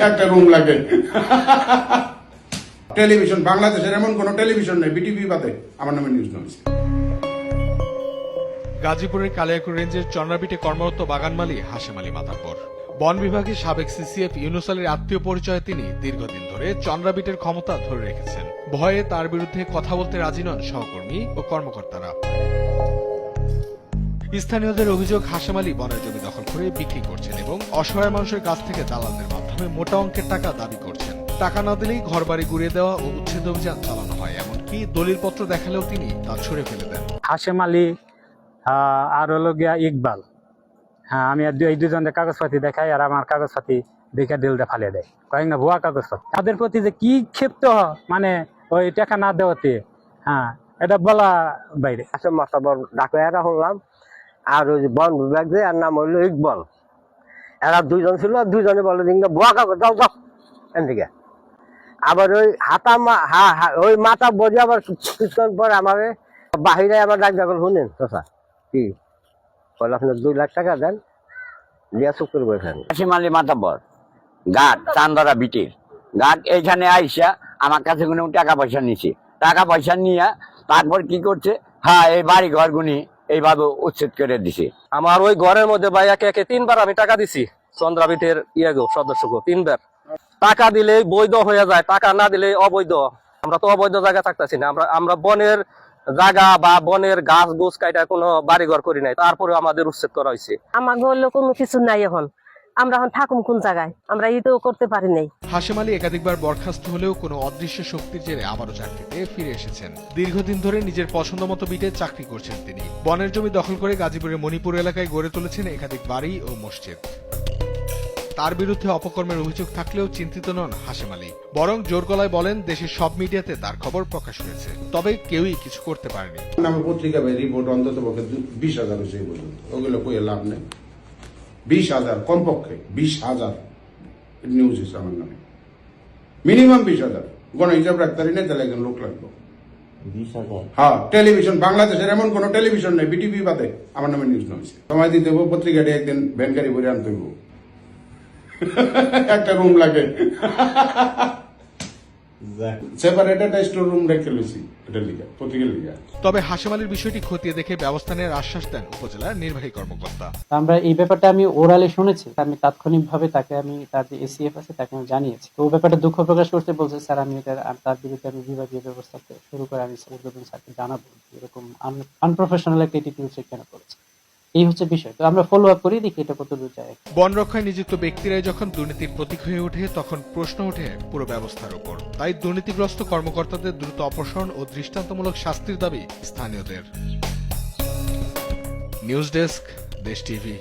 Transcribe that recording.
একটা রুম লাগে। টেলিভিশন বাংলাদেশের এমন কোন টেলিভিশন নেই বিটিভি বাদে আমার নামে নিউজ নয়। গাজীপুরের কালিয়াকৈর রেঞ্জের চন্দ্রাবিটে কর্মরত বাগান মালিক হাশেম আলী মাতাব্বর। বন বিভাগের সাবেক সিসিএফ ইউনুস আলীর আত্মীয় পরিচয়ে তিনি দীর্ঘদিন ধরে চন্দ্রাবিটের ক্ষমতা ধরে রেখেছেন। ভয়ে তার বিরুদ্ধে কথা বলতে রাজি নন সহকর্মী ও কর্মকর্তারা। স্থানীয়দের অভিযোগ, হাশেম আলী বনের জমি দখল করে বিক্রি করছেন এবং অসহায় মানুষের কাছ থেকে দালালদের মাধ্যমে মোটা অঙ্কের টাকা দাবি করছেন। টাকা না দিলেই ঘরবাড়ি গুড়িয়ে দেওয়া ও উচ্ছেদ অভিযান চালানো হয়, এমনকি দলিলপত্র দেখালেও তিনি তা ছুড়ে ফেলে দেন। হাশেম আলী আর হলো গিয়া ইকবাল, হ্যাঁ আমি এই দুজনের কাগজপাতি দেখাই আর আমার কাগজপাতি দেখে দিলটা ফালিয়ে দেয়, কয়েক না ভুয়া কাগজপাতি। তাদের প্রতি যে কি ক্ষিপ্ত মানে ওই টাকা না দেওয়াতে, হ্যাঁ এটা বলা বাইরে। হাশেম মাতাব্বর ডাকে এরা শুনলাম, আর ওই বন বিভাগ যে আর নাম হইলো ইকবাল, এরা দুইজন ছিল, দুইজনে বলে ভুয়া কাগজ যাও যাও এদিকে। আবার ওই ওই মাথা বজি আবার কিছুক্ষণ পর আমার বাহিরে আবার ডাক ডাকল, শুনেন চাচা কি বলে, আপনার 2 লাখ টাকা দেন দিয়া চুপ করে বসেন। হাশেম আলী মাতাব্বর ঘাট চান্দরা বিটির ঘাট, এইখানে আইসা আমার কাছে কোনো টাকা পয়সা নিছে। টাকা পয়সা নিয়ে তারপর কি করছে, হ্যাঁ এই বাড়ি ঘর গুনি এইভাবে উচ্ছেদ করে দিছে। আমার ওই ঘরের মধ্যে ভাই একে একে 3বার আমি টাকা দিছি চন্দ্রাবিটের সদস্যকে 3বার। টাকা দিলেই বৈধ হয়ে যায়, টাকা না দিলে অবৈধ। আমরা তো অবৈধ জায়গা থাকতেছি না, আমরা বনের জায়গা বা বনের গাছ গোছ কাটা কোনো বাড়িঘর করি নাই, তারপরে আমাদের উচ্ছেদ করা হয়েছে। আমার হলো কোনো কিছু নাই, এখন আমরা এখন থাকুম কোন জায়গায়, আমরা এটাও করতে পারি নাই। হাশেম আলী একাধিকবার বরখাস্ত হলেও কোনো অদৃশ্য শক্তির জেরে আবারও চাকরিতে ফিরে এসেছেন। দীর্ঘদিন ধরে নিজের পছন্দ মতো বিটে চাকরি করছেন তিনি। বনের জমি দখল করে গাজীপুরের মণিপুর এলাকায় গড়ে তুলেছেন একাধিক বাড়ি ও মসজিদ। তার বিরুদ্ধে অপকর্মের অভিযোগ থাকলেও চিন্তিত নন হাশেম আলী, বরং জোর গলায় বলেন দেশের সব মিডিয়াতে তার খবর প্রকাশ হয়েছে, তবে কেউই কিছু করতে পারেনি। নামে পত্রিকা রিপোর্ট অন্তত 20,000 হয়েছে এই পর্যন্ত, ওগুলো কই লাভ নেই। 20,000 কমপক্ষে 20,000 নিউজ হয়েছে আমার নামে, মিনিমাম 20,000। গণ হিসাব রাখতারি নেই, তাহলে একজন লোক লাগবে। 20,000? হ্যাঁ, টেলিভিশন বাংলাদেশের এমন কোন টেলিভিশন নেই বিটিভি বাদে আমার নামে নিউজ নয়েছে। সময় দিতে হবো, পত্রিকাটি একদিন ভ্যান গাড়ি ভরে আনতে হবো, একটা রুম লাগে, সেপারেট একটা স্টোর রুম রেখে লইছি এটা লিখা, পত্রিকার লিখা। তবে হাশেম আলীর বিষয়টি খতিয়ে দেখে ব্যবস্থা নেওয়ার আশ্বাস দেন উপজেলার নির্বাহী কর্মকর্তা। আমরা এই ব্যাপারটা আমি ওরালে শুনেছি, আমি তাৎক্ষণিকভাবে তাকে আমি তার যে এসিএফ আছে তাকে আমি জানিয়েছি। তো ও ব্যাপারটা দুঃখ প্রকাশ করতে বলছে, স্যার আমি তার বিরুদ্ধে আমি বিভাগীয় ব্যবস্থা শুরু করে আমি উদ্বোধন স্যারকে জানাবো এরকম আনপ্রফেশনাল একটা অ্যাটিটিউড সে কেন করেছে। এই হচ্ছে বিষয়, তো আমরা ফলো আপ করি, দেখি এটা কতদূর যায়। বন রক্ষায় নিযুক্ত ব্যক্তিরাই যখন দুর্নীতির প্রতীক হয়ে ওঠে, তখন প্রশ্ন ওঠে পুরো ব্যবস্থার উপর। তাই দুর্নীতিগ্রস্ত কর্মকর্তাদের দ্রুত অপসারণ ও দৃষ্টান্তমূলক শাস্তির দাবি স্থানীয়দের। নিউজ ডেস্ক, দেশ টিভি।